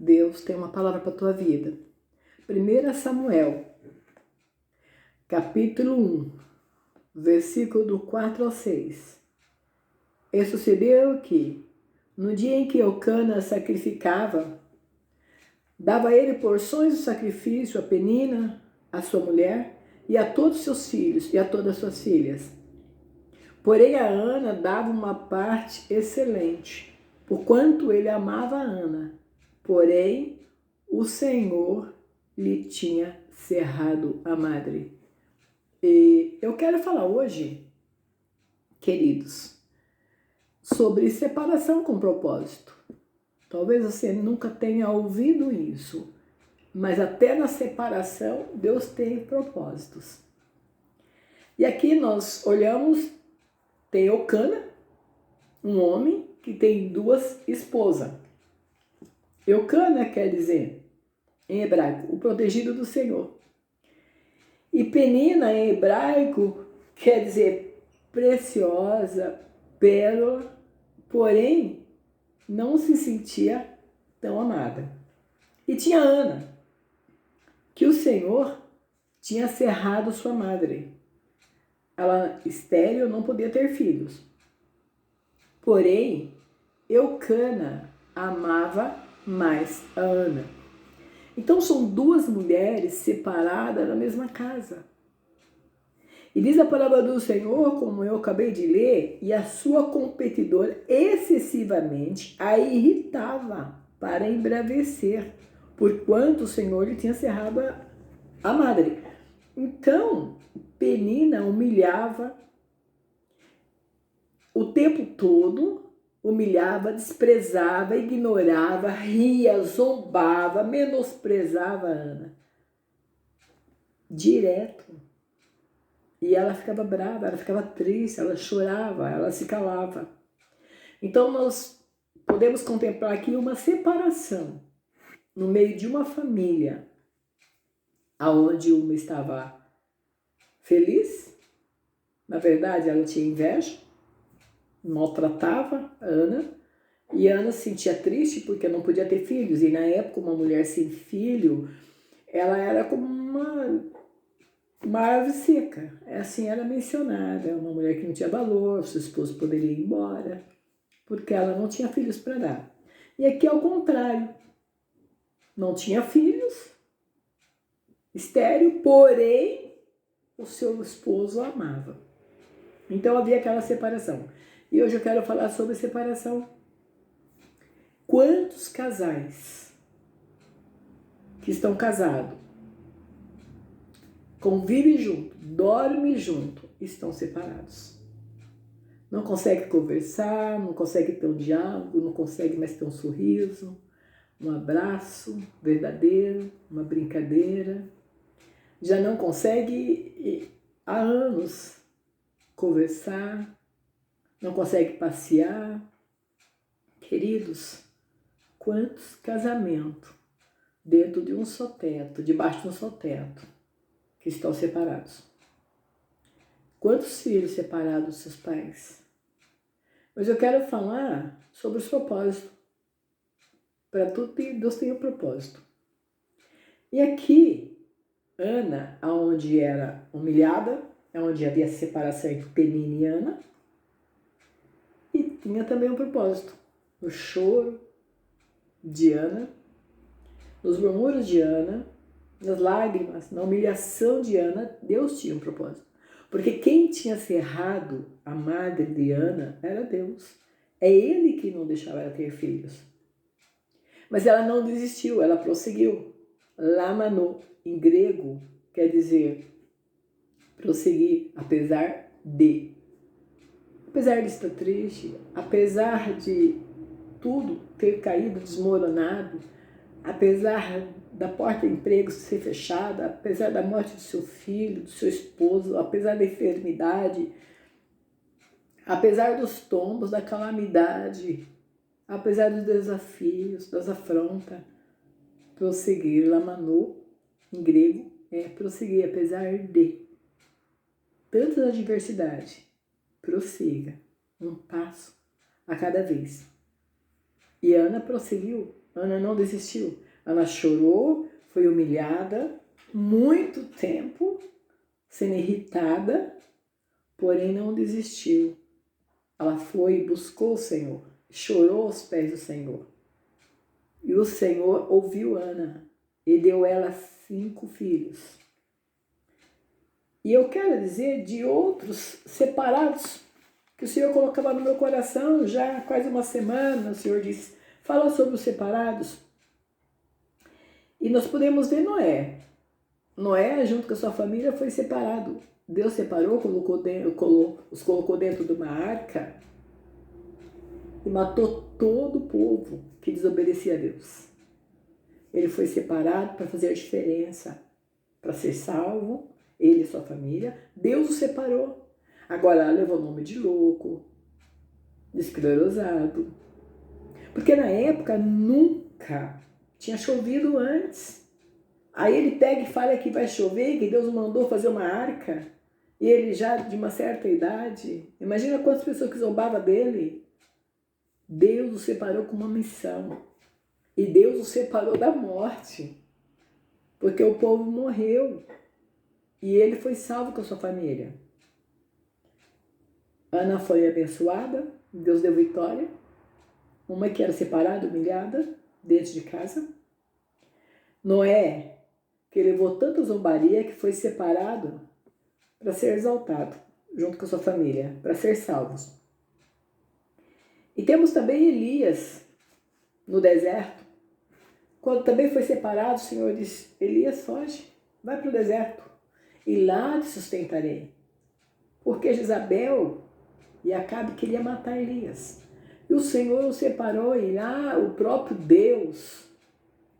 Deus tem uma palavra para a tua vida. 1 Samuel, capítulo 1, versículo do 4 ao 6. E sucedeu que, no dia em que Eucana sacrificava, dava ele porções do sacrifício a Penina, a sua mulher, e a todos seus filhos e a todas suas filhas. Porém a Ana dava uma parte excelente, porquanto ele amava a Ana. Porém o Senhor lhe tinha cerrado a madre. E eu quero falar hoje, queridos, sobre separação com propósito. Talvez você nunca tenha ouvido isso, mas até na separação Deus tem propósitos. E aqui nós olhamos, tem Eucana, um homem que tem duas esposas. Eucana quer dizer, em hebraico, o protegido do Senhor. E Penina, em hebraico, quer dizer preciosa, pérola, porém não se sentia tão amada. E tinha Ana, que o Senhor tinha cerrado sua madre. Ela, estéril, não podia ter filhos. Porém, Eucana amava mais a Ana. Então são duas mulheres separadas na mesma casa. E diz a palavra do Senhor, como eu acabei de ler, e a sua competidora excessivamente a irritava para embravecer, porquanto o Senhor lhe tinha cerrado a madre. Então, Penina humilhava o tempo todo, humilhava, desprezava, ignorava, ria, zombava, menosprezava a Ana. Direto. E ela ficava brava, ela ficava triste, ela chorava, ela se calava. Então nós podemos contemplar aqui uma separação no meio de uma família, aonde uma estava feliz, na verdade ela tinha inveja, maltratava a Ana, e Ana se sentia triste porque não podia ter filhos, e na época uma mulher sem filho, ela era como uma árvore seca. Assim era mencionada, uma mulher que não tinha valor, seu esposo poderia ir embora, porque ela não tinha filhos para dar. E aqui é o contrário, não tinha filhos, estéril, porém o seu esposo a amava. Então havia aquela separação. E hoje eu quero falar sobre separação. Quantos casais que estão casados, convivem junto, dormem junto, estão separados? Não consegue conversar, não consegue ter um diálogo, não consegue mais ter um sorriso, um abraço verdadeiro, uma brincadeira. Já não consegue há anos conversar, não consegue passear. Queridos, quantos casamentos dentro de um só teto, debaixo de um só teto, que estão separados? Quantos filhos separados dos seus pais? Mas eu quero falar sobre os propósitos. Para tudo Deus tem um propósito. E aqui, Ana, onde era humilhada, onde havia separação entre Penina e Ana, e tinha também um propósito. No choro de Ana, nos murmúrios de Ana, nas lágrimas, na humilhação de Ana, Deus tinha um propósito. Porque quem tinha cerrado a madre de Ana era Deus. É Ele que não deixava ela ter filhos. Mas ela não desistiu, ela prosseguiu. Lamano, em grego, quer dizer prosseguir, apesar de. Apesar de estar triste, apesar de tudo ter caído, desmoronado, apesar da porta de emprego ser fechada, apesar da morte do seu filho, do seu esposo, apesar da enfermidade, apesar dos tombos, da calamidade, apesar dos desafios, das afrontas, prosseguir, lamano, em grego, é prosseguir, apesar de tantas adversidades, prossiga, um passo a cada vez. E Ana prosseguiu Ana não desistiu. Ana chorou, foi humilhada, muito tempo, sendo irritada, porém não desistiu. Ela foi e buscou o Senhor, chorou aos pés do Senhor. E o Senhor ouviu Ana e deu ela 5 filhos. E eu quero dizer de outros separados, que o Senhor colocava no meu coração já há quase uma semana. O Senhor disse, fala sobre os separados. E nós podemos ver Noé. Noé, junto com a sua família, foi separado. Deus separou, os colocou dentro de uma arca e matou todo o povo que desobedecia a Deus. Ele foi separado para fazer a diferença, para ser salvo, ele e sua família. Deus o separou. Agora levou o nome de louco, de esclerosado. Porque na época nunca tinha chovido antes. Aí ele pega e fala que vai chover, que Deus mandou fazer uma arca. E ele já de uma certa idade. Imagina quantas pessoas que zombavam dele. Deus o separou com uma missão. E Deus o separou da morte. Porque o povo morreu. E ele foi salvo com a sua família. Ana foi abençoada. Deus deu vitória. Uma que era separada, humilhada, dentro de casa. Noé, que levou tanta zombaria que foi separado para ser exaltado, junto com a sua família, para ser salvos. E temos também Elias, no deserto. Quando também foi separado, o Senhor disse, Elias, foge, vai para o deserto, e lá te sustentarei. Porque Jezabel e Acabe queria matar Elias. E o Senhor o separou, e lá o próprio Deus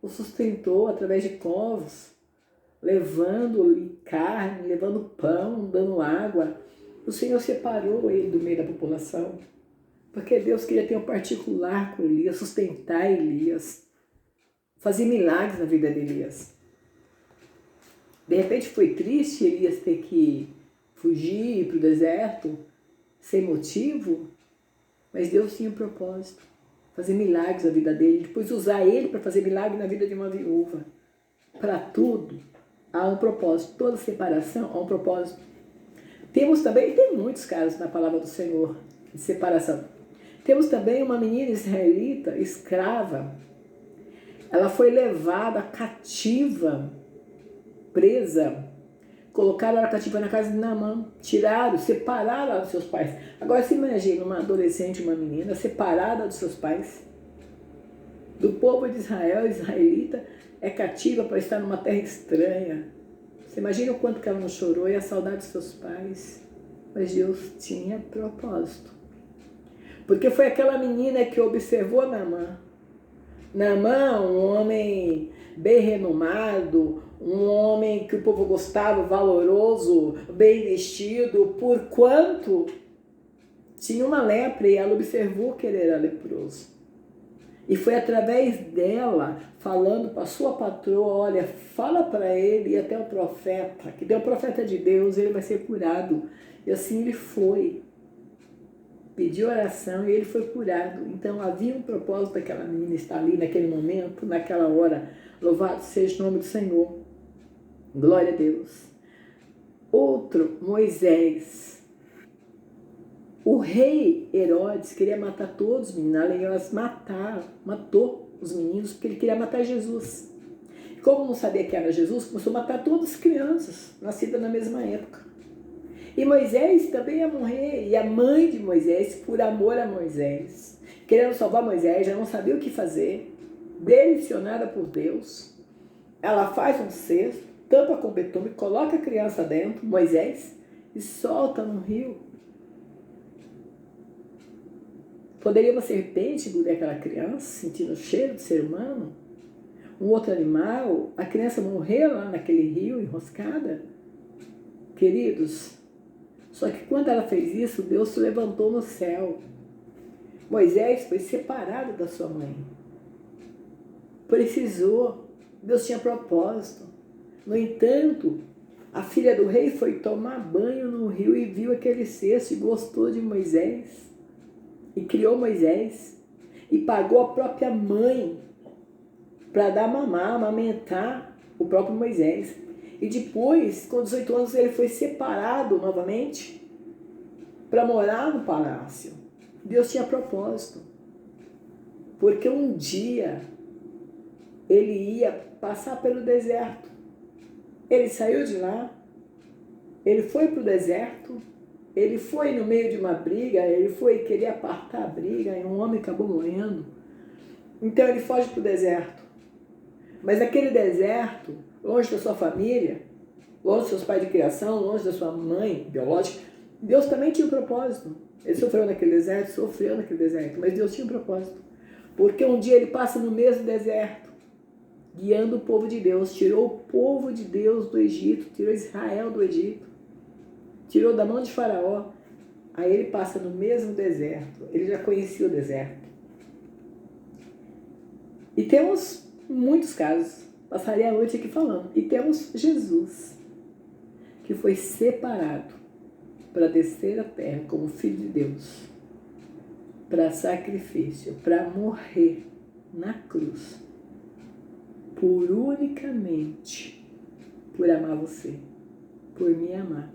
o sustentou através de povos, levando-lhe carne, levando pão, dando água. O Senhor separou ele do meio da população, porque Deus queria ter um particular com Elias, sustentar Elias, fazer milagres na vida de Elias. De repente foi triste Elias ter que fugir para o deserto, sem motivo, mas Deus tinha um propósito, fazer milagres na vida dele, depois usar ele para fazer milagre na vida de uma viúva. Para tudo há um propósito, toda separação há um propósito. Temos também, tem muitos casos na palavra do Senhor de separação. Temos também uma menina israelita, escrava. Ela foi levada cativa, presa. Colocaram ela cativa na casa de Naamã. Tiraram, separaram ela dos seus pais. Agora se imagina uma adolescente, uma menina, separada dos seus pais. Do povo de Israel, israelita, é cativa para estar numa terra estranha. Você imagina o quanto que ela não chorou e a saudade dos seus pais. Mas Deus tinha propósito. Porque foi aquela menina que observou Naamã. Naamã, um homem bem renomado, um homem que o povo gostava, valoroso, bem vestido, porquanto tinha uma lepra e ela observou que ele era leproso. E foi através dela, falando para sua patroa, olha, fala para ele e até o profeta, que é o profeta de Deus, ele vai ser curado. E assim ele foi. Pediu oração e ele foi curado. Então havia um propósito daquela menina estar ali naquele momento, naquela hora. Louvado seja o nome do Senhor. Glória a Deus. Outro, Moisés. O rei Herodes queria matar todos os meninos. Aliás, matou os meninos porque ele queria matar Jesus. Como não sabia que era Jesus, começou a matar todas as crianças nascidas na mesma época. E Moisés também ia morrer, e a mãe de Moisés, por amor a Moisés, querendo salvar Moisés, já não sabia o que fazer, direcionada por Deus, ela faz um cesto, tampa com betume, coloca a criança dentro, Moisés, e solta no rio. Poderia uma serpente engolir aquela criança, sentindo o cheiro de ser humano? Um outro animal? A criança morreu lá naquele rio, enroscada? Queridos, só que quando ela fez isso, Deus se levantou no céu. Moisés foi separado da sua mãe. Precisou. Deus tinha propósito. No entanto, a filha do rei foi tomar banho no rio e viu aquele cesto e gostou de Moisés. E criou Moisés. E pagou a própria mãe para dar mamar, amamentar o próprio Moisés. E depois, com 18 anos, ele foi separado novamente para morar no palácio. Deus tinha propósito, porque um dia ele ia passar pelo deserto. Ele saiu de lá, ele foi para o deserto, ele foi no meio de uma briga, ele foi querer apartar a briga e um homem acabou morrendo. Então ele foge para o deserto. Mas naquele deserto, longe da sua família, longe dos seus pais de criação, longe da sua mãe biológica, Deus também tinha um propósito. Ele sofreu naquele deserto, mas Deus tinha um propósito. Porque um dia ele passa no mesmo deserto, guiando o povo de Deus, tirou o povo de Deus do Egito, tirou Israel do Egito, tirou da mão de Faraó. Aí ele passa no mesmo deserto, ele já conhecia o deserto. E temos muitos casos, passaria a noite aqui falando. E temos Jesus, que foi separado para descer à terra como Filho de Deus, para sacrifício, para morrer na cruz, unicamente por amar você, por me amar,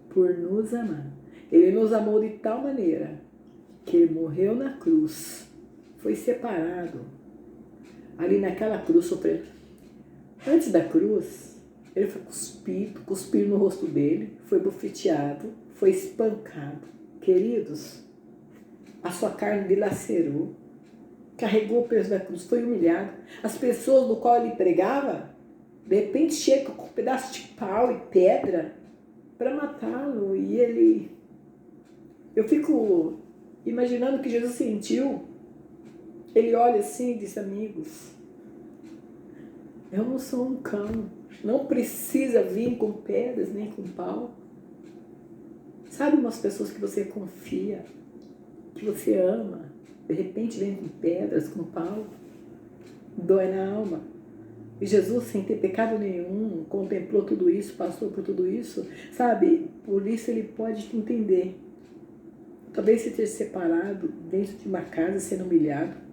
por nos amar. Ele nos amou de tal maneira que ele morreu na cruz, foi separado, ali naquela cruz sofrendo. Antes da cruz, ele foi cuspido no rosto dele, foi bofeteado, foi espancado. Queridos, a sua carne dilacerou, carregou o peso da cruz, foi humilhado. As pessoas no qual ele pregava, de repente chegam com um pedaço de pau e pedra para matá-lo. E ele... Eu fico imaginando o que Jesus sentiu. Ele olha assim e diz: amigos, eu não sou um cão, não precisa vir com pedras nem com pau. Sabe umas pessoas que você confia, que você ama, de repente vem com pedras, com pau, dói na alma. E Jesus, sem ter pecado nenhum, contemplou tudo isso, passou por tudo isso, sabe? Por isso ele pode te entender. Talvez se ter separado dentro de uma casa, sendo humilhado.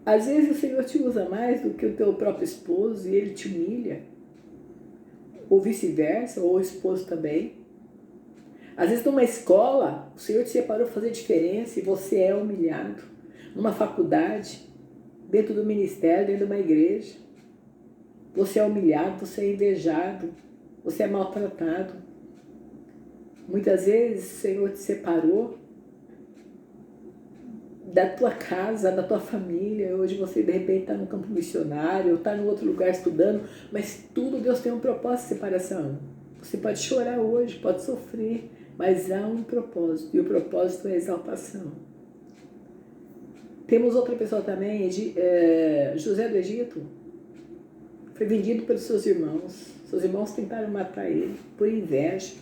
Às vezes o Senhor te usa mais do que o teu próprio esposo e ele te humilha. Ou vice-versa, ou o esposo também. Às vezes numa escola, o Senhor te separou para fazer diferença e você é humilhado. Numa faculdade, dentro do ministério, dentro de uma igreja. Você é humilhado, você é invejado, você é maltratado. Muitas vezes o Senhor te separou da tua casa, da tua família. Hoje você de repente está no campo missionário, ou está em outro lugar estudando, mas tudo Deus tem um propósito de separação. Você pode chorar hoje, pode sofrer, mas há um propósito, e o propósito é a exaltação. Temos outra pessoa também, José do Egito, foi vendido pelos seus irmãos. Seus irmãos tentaram matar ele por inveja.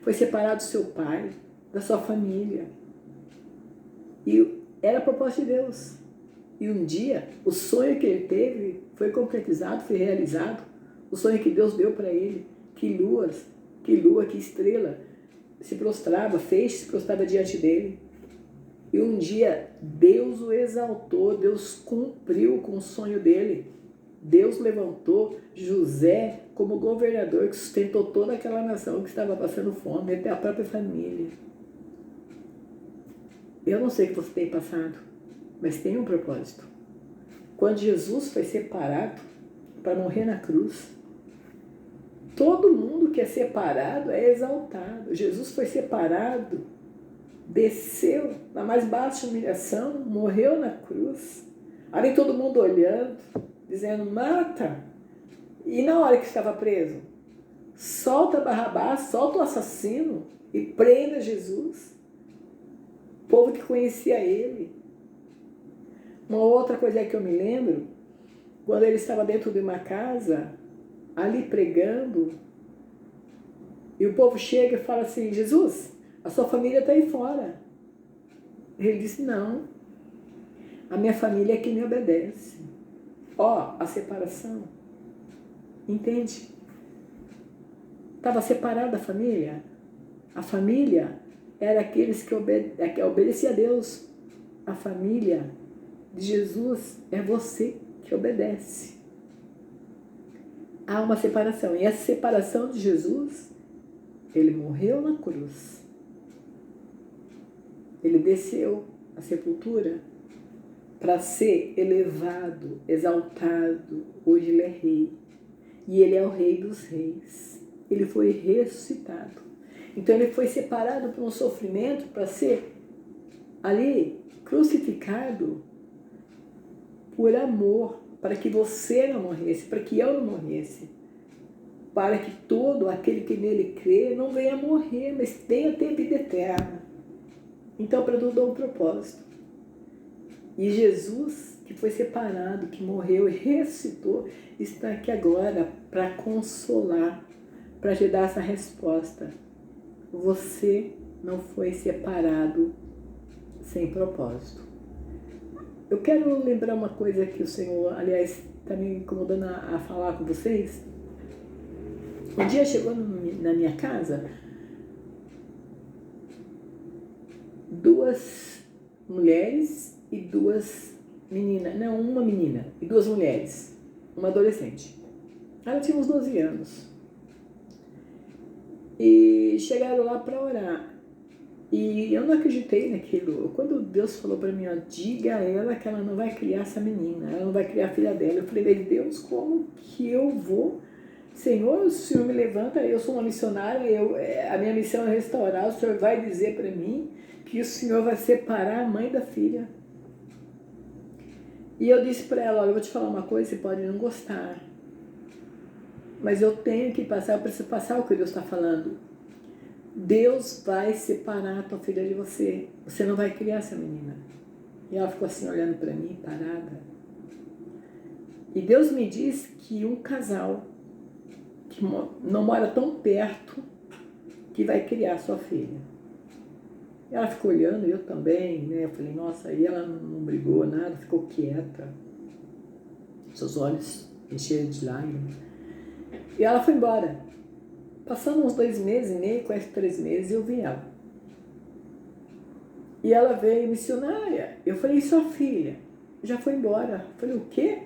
Foi separado do seu pai, da sua família. E era a proposta de Deus. E um dia, o sonho que ele teve foi concretizado, foi realizado. O sonho que Deus deu para ele, que lua, que estrela se prostrava, feixe se prostrava diante dele. E um dia, Deus o exaltou, Deus cumpriu com o sonho dele. Deus levantou José como governador que sustentou toda aquela nação que estava passando fome, até a própria família. Eu não sei o que você tem passado, mas tem um propósito. Quando Jesus foi separado para morrer na cruz, todo mundo que é separado é exaltado. Jesus foi separado, desceu na mais baixa humilhação, morreu na cruz. Ali todo mundo olhando, dizendo: mata. E na hora que estava preso, solta Barrabás, solta o assassino e prenda Jesus. O povo que conhecia ele. Uma outra coisa que eu me lembro, quando ele estava dentro de uma casa, ali pregando, e o povo chega e fala assim: Jesus, a sua família está aí fora. Ele disse: não, a minha família é que me obedece. Ó, a separação. Entende? Estava separada a família. A família era aqueles que obedeciam a Deus. A família de Jesus é você que obedece. Há uma separação. E essa separação de Jesus, ele morreu na cruz. Ele desceu à sepultura para ser elevado, exaltado. Hoje ele é rei. E ele é o rei dos reis. Ele foi ressuscitado. Então ele foi separado por um sofrimento para ser ali crucificado por amor, para que você não morresse, para que eu não morresse, para que todo aquele que nele crê não venha morrer, mas tenha ter vida eterna. Então, para tudo há um propósito. E Jesus, que foi separado, que morreu e ressuscitou, está aqui agora para consolar, para te dar essa resposta. Você não foi separado sem propósito. Eu quero lembrar uma coisa que o Senhor, aliás, está me incomodando a falar com vocês. Um dia chegou na minha casa 2 mulheres e 2 meninas. Não, uma menina e 2 mulheres. Uma adolescente. Ela tinha uns 12 anos. E chegaram lá para orar. E eu não acreditei naquilo. Quando Deus falou para mim, ó, diga a ela que ela não vai criar essa menina, ela não vai criar a filha dela. Eu falei, Deus, como que eu vou? Senhor, o Senhor me levanta, eu sou uma missionária, a minha missão é restaurar, o Senhor vai dizer para mim que o Senhor vai separar a mãe da filha. E eu disse para ela, olha, eu vou te falar uma coisa, você pode não gostar, mas eu tenho que passar, eu preciso passar o que Deus está falando. Deus vai separar a tua filha de você. Você não vai criar essa menina. E ela ficou assim, olhando para mim, parada. E Deus me disse que um casal que não mora tão perto, que vai criar sua filha. E ela ficou olhando, eu também, né? Eu falei, nossa, aí ela não brigou nada, ficou quieta. Seus olhos encheram de lágrimas. E ela foi embora. Passando uns 2 meses e meio, quase 3 meses, eu vi ela. E ela veio missionária. Eu falei, sua filha já foi embora. Eu falei, o quê?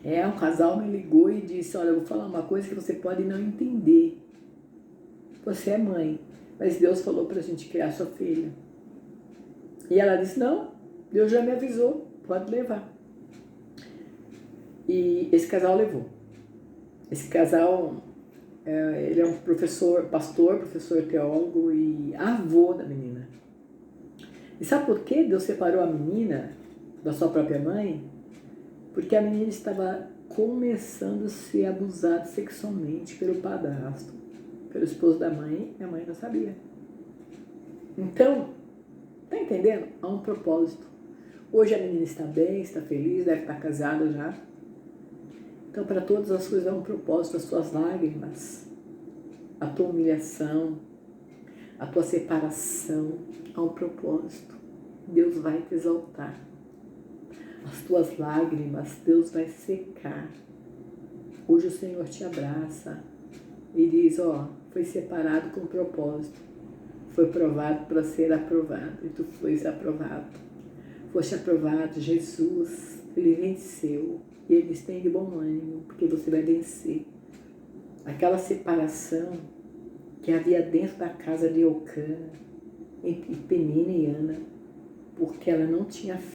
Um casal me ligou e disse, olha, eu vou falar uma coisa que você pode não entender. Você é mãe, mas Deus falou pra gente criar sua filha. E ela disse, não, Deus já me avisou, pode levar. E esse casal levou. Esse casal... ele é um professor, pastor, professor teólogo e avô da menina. E sabe por que Deus separou a menina da sua própria mãe? Porque a menina estava começando a ser abusada sexualmente pelo padrasto, pelo esposo da mãe, e a mãe não sabia. Então, tá entendendo? Há um propósito. Hoje a menina está bem, está feliz, deve estar casada já. Então, para todas as coisas há um propósito, as suas lágrimas, a tua humilhação, a tua separação, há um propósito. Deus vai te exaltar. As tuas lágrimas, Deus vai secar. Hoje o Senhor te abraça e diz, ó, foi separado com propósito. Foi provado para ser aprovado e tu foste aprovado. Foste aprovado, Jesus, ele venceu. E ele diz, tem de bom ânimo, porque você vai vencer. Aquela separação que havia dentro da casa de Eucana, entre Penina e Ana, porque ela não tinha